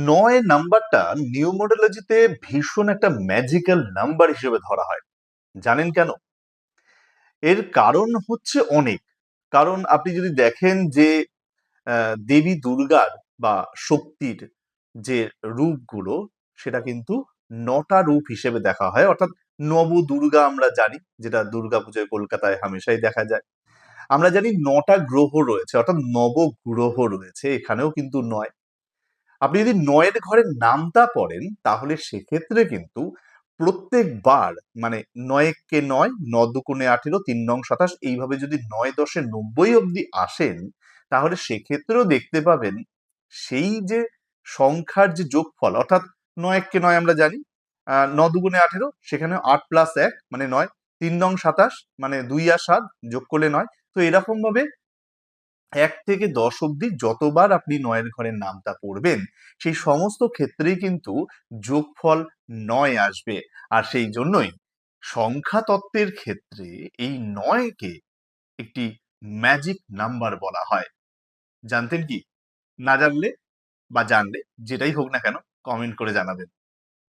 ৯ নাম্বারটা নিউমোরোলজিতে ভীষণ একটা ম্যাজিক্যাল নাম্বার হিসেবে ধরা হয়। জানেন কেন? এর কারণ হচ্ছে অনেক। কারণ আপনি যদি দেখেন যে দেবী দুর্গার বা শক্তির যে রূপগুলো সেটা কিন্তু ৯ টা রূপ হিসেবে দেখা হয়। অর্থাৎ নবদুর্গা আমরা জানি, যেটা দুর্গাপুজোয় কলকাতায় হামেশাই দেখা যায়। আমরা জানি ৯ টা গ্রহ রয়েছে, অর্থাৎ নবগ্রহ রয়েছে। এখানেও কিন্তু ৯। আপনি যদি ৯ এর ঘরে নামতা পড়েন তাহলে সেক্ষেত্রে কিন্তু প্রত্যেকবার মানে ৯ একে ৯, ৯ দুগুণে ১৮, ৩ নং ২৭ এইভাবে যদি ৯ ১০ ৯০ অব্দি আসেন তাহলে সেক্ষেত্রেও দেখতে পাবেন সেই যে সংখ্যার যে যোগফল, অর্থাৎ ৯ একে ৯ আমরা জানি, ৯ দুগুণে ১৮, সেখানে ৮ প্লাস ১ মানে ৯, ৩ নং ২৭ মানে ২ আর ৭ যোগ করলে ৯। তো এরকম ভাবে ১ থেকে ১০ অব্দি যতবার আপনি ৯ এর ঘরের নামটা পড়বেন সেই সমস্ত ক্ষেত্রেই কিন্তু যোগফল ৯ আসবে। আর সেই জন্যই সংখ্যা তত্ত্বের ক্ষেত্রে এই ৯ কে একটি ম্যাজিক নাম্বার বলা হয়। জানতেন কি? না জানলে বা জানলে যেটাই হোক না কেন কমেন্ট করে জানাবেন।